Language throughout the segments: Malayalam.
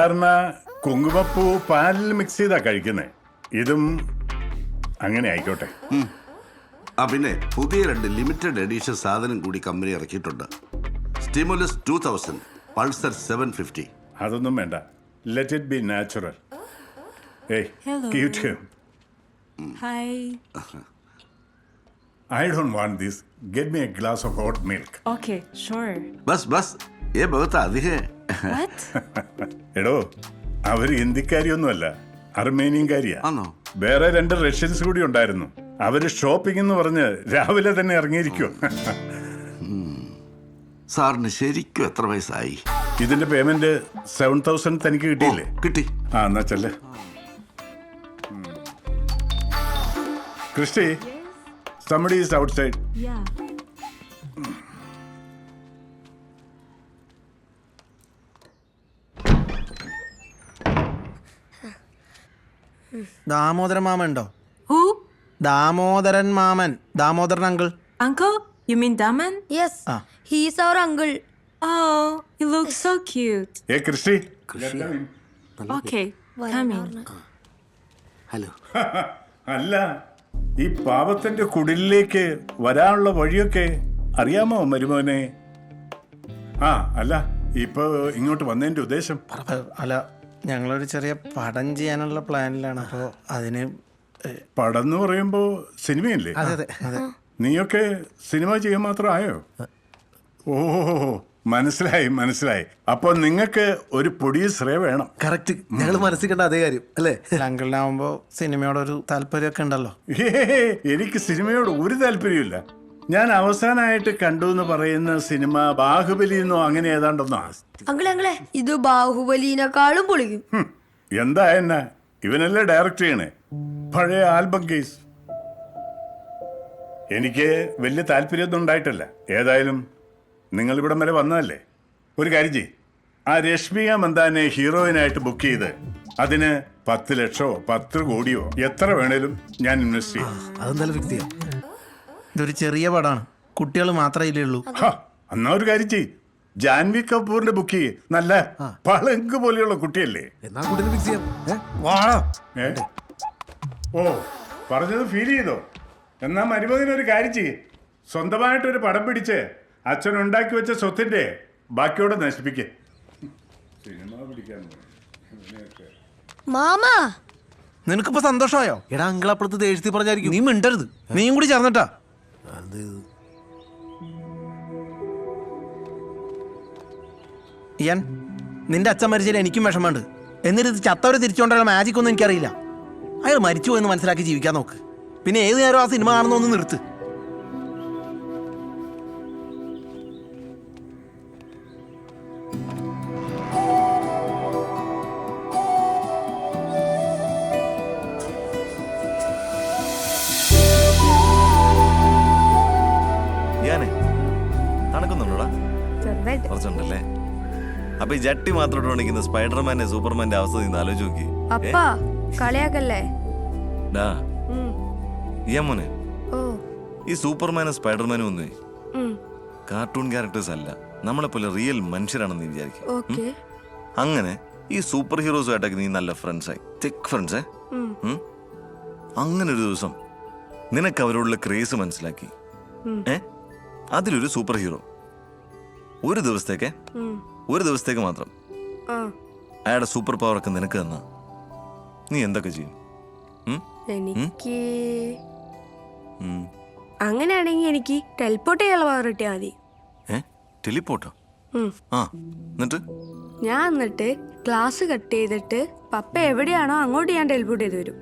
സാധാരണ കുങ്കുമപ്പൂ പാലിൽ മിക്സ് ചെയ്താ കഴിക്കുന്നേ. ഇതും അങ്ങനെ ആയിക്കോട്ടെ. പിന്നെ പുതിയ 2 ലിമിറ്റഡ് എഡിഷൻ സാധനം കൂടി കമ്പനി ഇറക്കിയിട്ടുണ്ട്. Stimulus 2000, Pulsar 750. അതൊന്നും വേണ്ട. Let it be natural. ഏയ് give it to him. Hi. I don't want this. Get me a glass of hot milk. Okay, sure. Bus ഏ ബഹുത്ത് അധികേ. What? എടോ, അവര് ഹിന്ദിക്കാരിയൊന്നുമല്ല, അർമേനിയൻകാരിയാ. ആണോ? വേറെ 2 റഷ്യൻസ് കൂടി ഉണ്ടായിരുന്നു. അവര് ഷോപ്പിംഗ് എന്ന് പറഞ്ഞ് രാവിലെ തന്നെ ഇറങ്ങിയിരിക്കും. സാറിന് ശരിക്കും എത്ര വയസ്സായി? ഇതിന്റെ പേയ്മെന്റ് 7,000 തനിക്ക് കിട്ടിയില്ലേ? കിട്ടി. ആ എന്നാ ചെല്ലേ. Christy, somebody is outside. Yeah. Damodaran മാമൻ ഉണ്ടോ? Who? ദാമോദരൻ മാമൻ, Damodaran uncle. Uncle? You mean Daman? Yes, he's our uncle. Oh, he looks so cute. ഏ Christy, Okay, come in. Hello. അല്ല, ഈ പാവത്തിന്റെ കുടിലേക്ക് വരാനുള്ള വഴിയൊക്കെ അറിയാമോ മരുമോനെ? ആ അല്ല, ഇപ്പൊ ഇങ്ങോട്ട് വന്നതിന്റെ ഉദ്ദേശം? അല്ല, ഞങ്ങളൊരു ചെറിയ പടം ചെയ്യാനുള്ള പ്ലാനിലാണ്. അപ്പോൾ അതിന് പടം എന്ന് പറയുമ്പോ സിനിമയല്ലേ? അതെ അതെ അതെ. നീയൊക്കെ സിനിമ ചെയ്യാൻ മാത്രം ആയോ? ഓ, മനസ്സിലായി. അപ്പൊ നിങ്ങൾക്ക് ഒരു പ്രൊഡ്യൂസറെ വേണം. കറക്റ്റ്, ഞങ്ങൾ മനസ്സിൽ അതേ കാര്യം അല്ലേ? അങ്കിളിനാവുമ്പോ സിനിമയോടൊരു താല്പര്യമൊക്കെ ഉണ്ടല്ലോ. എനിക്ക് സിനിമയോട് ഒരു താല്പര്യമില്ല. ഞാൻ അവസാനമായിട്ട് കണ്ടു എന്ന് പറയുന്ന സിനിമ ബാഹുബലി എന്നോ അങ്ങനെ ഏതാണ്ടൊന്നോ. അങ്കിളെ ഇത് ബാഹുബലിനെക്കാളും പൊളിക്കും. എന്താ എന്നെ ഇവനല്ലേ ഡയറക്റ്റ് ചെയ്യണേ? പഴയ ആൽബം കേസ്. എനിക്ക് വലിയ താല്പര്യമൊന്നും ഉണ്ടായിട്ടില്ല. ഏതായാലും നിങ്ങൾ ഇവിടം വരെ വന്നതല്ലേ, ഒരു കാര്യം ചെയ്യ്. ആ രശ്മിക മന്ദാനെ ഹീറോയിനായിട്ട് ബുക്ക് ചെയ്ത് അതിന് 10 ലക്ഷമോ 10 കോടിയോ എത്ര വേണേലും ഞാൻ ഇൻവെസ്റ്റ് ചെയ്യും. അതെന്തായാലും ഫിക്സ് ചെയ്യാം. ഇതൊരു ചെറിയ പടമാണ്, കുട്ടികൾ മാത്രമേ ഉള്ളൂ. എന്നാ ഒരു കാര്യം ചെയ്യ്, ജാൻവി കപൂറിന്റെ ബുക്ക് ചെയ്യ്. നല്ല പളങ്ക് പോലെയുള്ള കുട്ടിയല്ലേ? എന്നാ കുട്ടീനെ ഫിക്സ് ചെയ്യാം. ഓ, പറഞ്ഞത് ഫീൽ ചെയ്തോ? എന്നാ മരുമകനൊരു കാര്യം ചെയ്യ്, സ്വന്തമായിട്ടൊരു പടം പിടിച്ച് അച്ഛൻ ഉണ്ടാക്കി വെച്ച സ്വത്തിന്റെ ബാക്കിയോടെ നശിപ്പിക്കേ. സിനിമ പിടിക്കാൻ മാമാ, നിനക്കിപ്പോ സന്തോഷമായോ? എടാ അങ്കിൾ അപ്പുറത്ത് ദേഷ്യത്തിൽ പറഞ്ഞായിരിക്കും. നീ മിണ്ടരുത്, നീയും കൂടി ചേർന്നിട്ടാ. ഇയാൻ, നിന്റെ അച്ഛൻ മരിച്ചാൽ എനിക്കും വിഷമമുണ്ട്. എന്നിട്ട് ഇത് ചത്തവരെ തിരിച്ചുകൊണ്ടുള്ള മാജിക് ഒന്നും എനിക്കറിയില്ല. അയാൾ മരിച്ചു എന്ന് മനസ്സിലാക്കി ജീവിക്കാൻ നോക്ക്. പിന്നെ ഏത് നേരം ആ സിനിമ കാണുന്നൊന്ന് നിർത്ത്. തണുക്കുന്നുണ്ടോടാ? കുറച്ചുണ്ടല്ലേ? അപ്പൊ ഈ ജട്ടി മാത്രം ഇട്ടുകൊണ്ടിരിക്കുന്ന സ്പൈഡർമാന്റെ സൂപ്പർമാന്റെ അവസ്ഥ നിന്ന് ആലോചിച്ച് നോക്കി. അപ്പാ കളിയാക്കല്ലേ? മോനെ, ഈ സൂപ്പർമാനും സ്പൈഡർമാനും ഒന്നേ കാർട്ടൂൺ ക്യാരക്ടേഴ്സ് അല്ല, നമ്മളെപ്പോലെ റിയൽ മനുഷ്യരാണെന്ന് വിചാരിക്കും. അങ്ങനെ ഈ സൂപ്പർ ഹീറോസുമായിട്ടൊക്കെ നീ നല്ല ഫ്രണ്ട്സായി, തിക് ഫ്രണ്ട്സേ. അങ്ങനെ ഒരു ദിവസം നിനക്ക് അവരോടുള്ള ക്രേസ് മനസ്സിലാക്കി. അതിലൊരു സൂപ്പർ ഹീറോ ഒരു ദിവസത്തേക്ക് മാത്രം അയാളുടെ സൂപ്പർ പവർ ഒക്കെ നിനക്ക് തന്ന നീ എന്തൊക്കെ ചെയ്യും? എനിക്ക് അങ്ങനെയാണെങ്കിൽ എനിക്ക് ടെലിപ്പോർട്ട് ചെയ്യാനുള്ള പവർ കിട്ടിയാൽ മതി. ടെലിപ്പോർട്ടോ? എന്നിട്ട് ക്ലാസ് കട്ട് ചെയ്തിട്ട് പപ്പ എവിടെയാണോ അങ്ങോട്ട് ഞാൻ ടെലിപ്പോർട്ട് ചെയ്ത് വരും.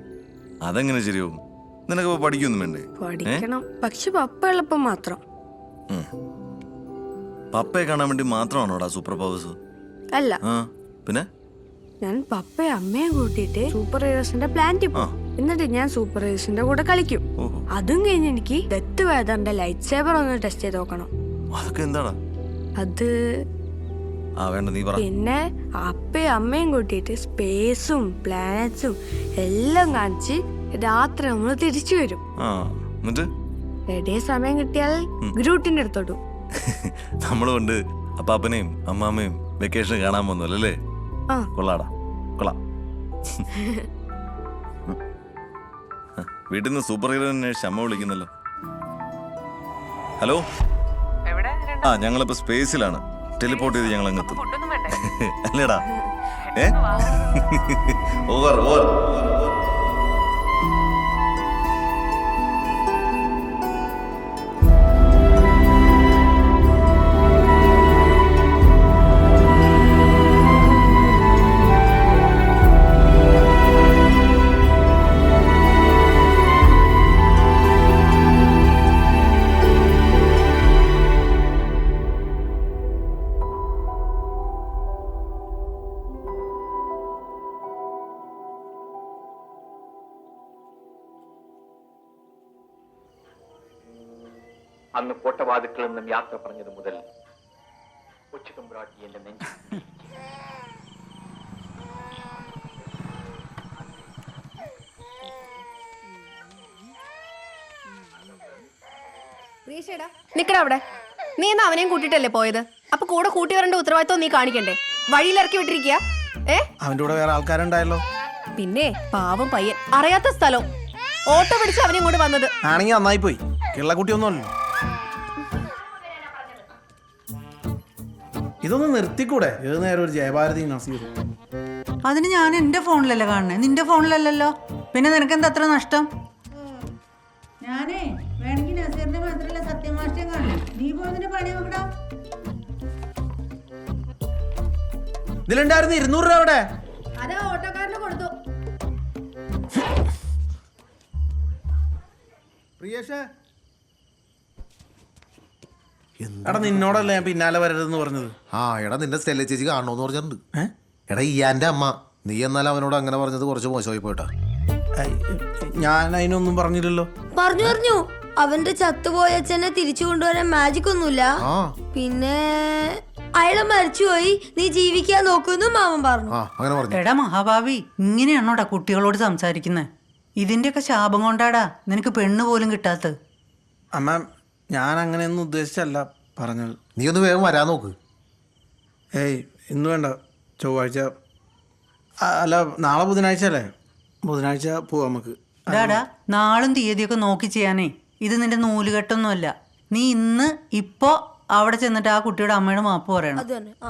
അതെങ്ങനെ ശരിയാവും? നിനക്ക് പഠിക്കൊന്നും വേണ്ടേ? പഠിക്കണം, പക്ഷെ പപ്പ എളുപ്പം മാത്രം. പപ്പയെ കാണാൻ വേണ്ടി മാത്രമാണോടാ സൂപ്പർ പവേഴ്സ്? അല്ല, പിന്നെ ഞാൻ പപ്പയും അമ്മയും കൂട്ടിയിട്ട് സൂപ്പർ ഹീറോസിന്റെ പ്ലാന്റിൽ പോകും. എന്നിട്ട് ഞാൻ സൂപ്പർ ഹീറോസിന്റെ കൂടെ കളിക്കും. അതും കഴിഞ്ഞ് എനിക്ക് ഡെത്ത് വേദറിന്റെ ലൈറ്റ് സേബർ ഒന്ന് ടെസ്റ്റ് ചെയ്ത് നോക്കണം. അതൊക്കെ എന്താടാ? അത് വേണ്ട, നീ പറ. പിന്നെ അപ്പയും അമ്മയും കൂട്ടിയിട്ട് സ്പേസും പ്ലാനറ്റ്സും എല്ലാം കാണിച്ച് രാത്രി നമ്മൾ തിരിച്ചു വരും. റെഡിയ സമയം കിട്ടിയാൽ ഗ്രൂട്ടിന്റെ അടുത്തോട്ടും. നമ്മളുകൊണ്ട് അപ്പാപ്പനെയും അമ്മാമ്മയും വെക്കേഷൻ കാണാൻ പോകുന്നല്ലേ? ആ. കൊള്ളാടാ, കൊള്ളാം. വീട്ടിൽ നിന്ന് സൂപ്പർ ഹീറോയിനെ അമ്മ വിളിക്കുന്നല്ലോ. ഹലോ, ആ ഞങ്ങളിപ്പോ സ്പേസിലാണ്. ടെലിപ്പോർട്ട് ചെയ്ത് ഞങ്ങൾ അങ്ങെത്തും. അല്ലേടാ? Over over. അന്ന് കോട്ടവാതുക്കളിൽ നിന്നും യാത്ര പറഞ്ഞത് മുതൽ ഉച്ചതമ്പ്രാട്ടി എന്റെ നെഞ്ചിൽ നിക്കടാ അവിടെ. നീ എന്നാ അവനെയും കൂട്ടിട്ടല്ലേ പോയത്? അപ്പൊ കൂടെ കൂട്ടി വരേണ്ട ഉത്തരവാദിത്വം നീ കാണിക്കണ്ടേ? വഴിയിൽ ഇറക്കി വിട്ടിരിക്കുക. അവന്റെ കൂടെ വേറെ ആൾക്കാരുണ്ടായല്ലോ. പിന്നെ പാവം പയ്യൻ, അറിയാത്ത സ്ഥലം ഓട്ടോ പിടിച്ച് അവനെ ഇങ്ങോട്ട് വന്നത്. ആണെങ്കി നന്നായി പോയി. കിള്ളക്കുട്ടിയൊന്നുമല്ലോ. ഇതൊന്ന് നിർത്തിക്കൂടെ? ഏത് നേരം ഒരു ജയഭാരതി നസീർ. അതിന് ഞാൻ എന്റെ ഫോണിലല്ലേ കാണണേ, നിന്റെ ഫോണിലല്ലല്ലോ. പിന്നെ നിനക്ക് എന്താ അത്ര നഷ്ടം? ഞാനേ വേണമെങ്കിൽ നസീറിന്റെ മാത്രല്ല സത്യമാഷ്ടം കാണും. നീ പോയതിന്റെ പണി നോക്കടാ. ഇതിലുണ്ടായിരുന്നു 200 രൂപ അവിടെ. അതാ ഓട്ടോക്കാരന് കൊടുത്തു. എടാ നിന്നോടല്ലേ ഞാൻ പിന്നാലെ വരരുതെന്ന് പറഞ്ഞത്? ആ എടാ നിന്റെ സ്റ്റെല്ല ചേച്ചി കാണണോന്ന് പറഞ്ഞിട്ടുണ്ട്. എടാ ഇയാന്റെ അമ്മ, നീ എന്നാലും അവനോട് അങ്ങനെ പറഞ്ഞത് കുറച്ച് മോശമായി പോയിട്ടാ. ഞാൻ അതിനൊന്നും പറഞ്ഞില്ലല്ലോ. പറഞ്ഞു അവന്റെ ചത്തുപോയ അച്ഛനെ തിരിച്ചു കൊണ്ടുവരാൻ മാജിക് ഒന്നുമില്ല. പിന്നെ അയാള് മരിച്ചുപോയി, നീ ജീവിക്കാൻ നോക്കുന്നു മാമൻ പറഞ്ഞു. അങ്ങനെ പറഞ്ഞു. എടാ മഹാഭാവി, ഇങ്ങനെയാണോടാ കുട്ടികളോട് സംസാരിക്കുന്നത്? ഇതിന്റെയൊക്കെ ശാപം കൊണ്ടാടാ നിനക്ക് പെണ്ണ് പോലും കിട്ടാത്തത്. അമ്മ ഞാൻ അങ്ങനെയൊന്നും ഉദ്ദേശിച്ചല്ല പറഞ്ഞത്. നീ ഒന്ന് വേഗം വരാൻ നോക്ക്. ഏയ് ഇന്ന് വേണ്ട, ചൊവ്വാഴ്ച അല്ല നാളെ ബുധനാഴ്ച അല്ലേ? ബുധനാഴ്ച പോവാം നമുക്ക്. ഡാടാ നാളും തീയതിയൊക്കെ നോക്കി ചെയ്യാനേ ഇത് നിന്റെ നൂലുകെട്ടൊന്നുമല്ല. നീ ഇന്ന് ഇപ്പോ അവിടെ ചെന്നിട്ട് ആ കുട്ടിയുടെ അമ്മയുടെ മാപ്പ് പറയണം. അത് തന്നെ. ആ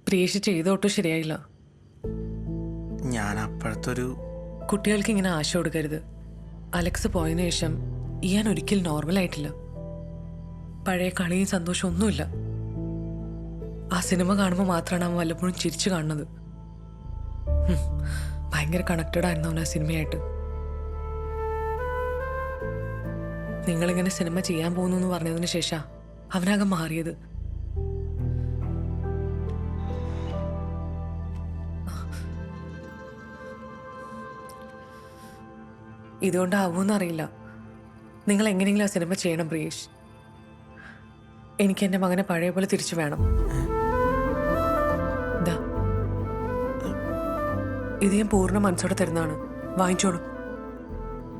പ്രിയേഷ് ചെയ്തോട്ടും ശരിയായില്ല. ഞാൻ അപ്പോഴത്തെ ഒരു കുട്ടികൾക്ക് ഇങ്ങനെ ആശ കൊടുക്കരുത്. അലക്സ് പോയതിനു ശേഷം ഇയാൻ ഒരിക്കലും നോർമൽ ആയിട്ടില്ല. പഴയ കളിയും സന്തോഷവും ഒന്നുമില്ല. ആ സിനിമ കാണുമ്പോൾ മാത്രമാണ് അവൻ വല്ലപ്പോഴും ചിരിച്ചു കാണുന്നത്. ഭയങ്കര കണക്റ്റഡ് ആയിരുന്നു അവൻ ആ സിനിമയായിട്ട്. നിങ്ങളിങ്ങനെ സിനിമ ചെയ്യാൻ പോകുന്നു എന്ന് പറഞ്ഞതിന് ശേഷം അവനാകെ മാറിയത്. ഇതുകൊണ്ടാവൂന്നറിയില്ല. നിങ്ങൾ എങ്ങനെയെങ്കിലും ആ സിനിമ ചെയ്യണം പ്രിയേഷ്. എനിക്ക് എൻ്റെ മകനെ പഴയ പോലെ തിരിച്ചു വേണം. ഇത് ഞാൻ പൂർണ്ണ മനസ്സോടെ തരുന്നതാണ്. വാങ്ങിച്ചോളൂ.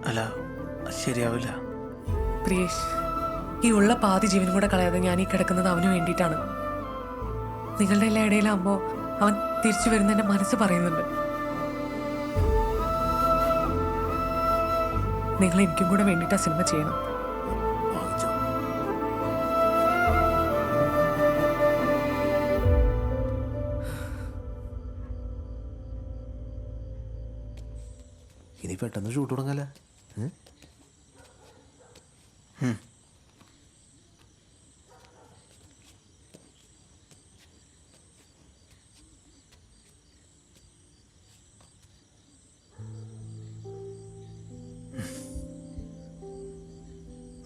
അല്ല ശരിയാവില്ല പ്രിയേഷ്. ഈ ഉള്ള പാതി ജീവനും കൂടെ കളയാതെ ഞാൻ ഈ കിടക്കുന്നത് അവന് വേണ്ടിയിട്ടാണ്. നിങ്ങളുടെ എല്ലാ ഇടയിലാകുമ്പോൾ അവൻ തിരിച്ചു വരുന്നതിൻ്റെ മനസ്സ് പറയുന്നുണ്ട്. നിങ്ങൾ എനിക്കും കൂടെ വേണ്ടിയിട്ട് ആ സിനിമ ചെയ്യണം. ഇനി പെട്ടെന്ന് ഷൂട്ട് തുടങ്ങാല.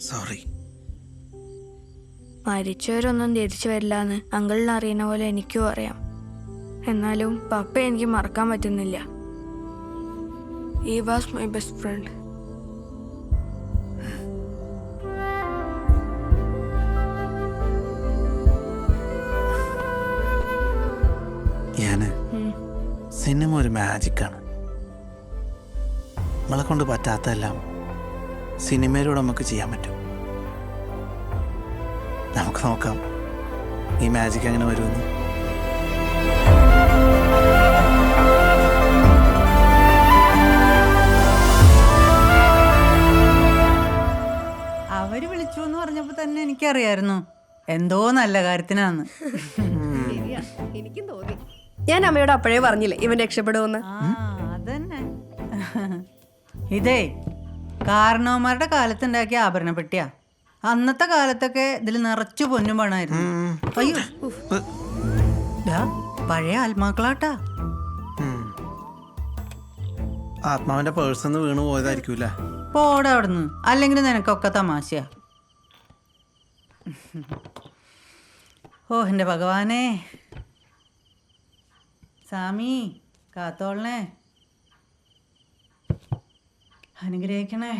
സോറി. മരിച്ചവരൊന്നും തിരിച്ചു വരില്ലാന്ന് അങ്കിളിന് അറിയുന്ന പോലെ എനിക്കും അറിയാം. എന്നാലും പപ്പ എനിക്ക് മറക്കാൻ പറ്റുന്നില്ല. He was my best friend. ഞാന് സിനിമ ഒരു മാജിക്കാണ്. നമ്മളെ കൊണ്ട് പറ്റാത്തതെല്ലാം സിനിമയിലൂടെ നമുക്ക് ചെയ്യാൻ പറ്റും. നമുക്ക് നോക്കാം ഈ മാജിക് എങ്ങനെ വരുമെന്ന്. അവര് വിളിച്ചു എന്ന് പറഞ്ഞപ്പോ തന്നെ എനിക്കറിയായിരുന്നു എന്തോ നല്ല കാര്യത്തിനാന്ന്. എനിക്കും തോന്നി. ഞാൻ അമ്മയോട് അപ്പോഴേ പറഞ്ഞില്ലേ ഇവൻ രക്ഷപ്പെടുമെന്ന്. അതന്നെ. ഇതേ കാരണവന്മാരുടെ കാലത്തുണ്ടാക്കിയ ആഭരണ പെട്ടിയാ. അന്നത്തെ കാലത്തൊക്കെ ഇതിൽ നിറച്ചു പൊന്നും പണമായിരുന്നു. അയ്യോ ദാ, പഴയ ആത്മാക്കളാട്ടാ. ആത്മാവിന്റെ പേഴ്സന്ന് വീണു പോയതായിരിക്കൂല. പോടാ അവിടുന്ന്, അല്ലെങ്കിൽ നിനക്കൊക്കെ തമാശയാ. ഓ എൻ്റെ ഭഗവാനേ, സ്വാമി കാത്തോളണേ, അനുഗ്രഹിക്കണേ.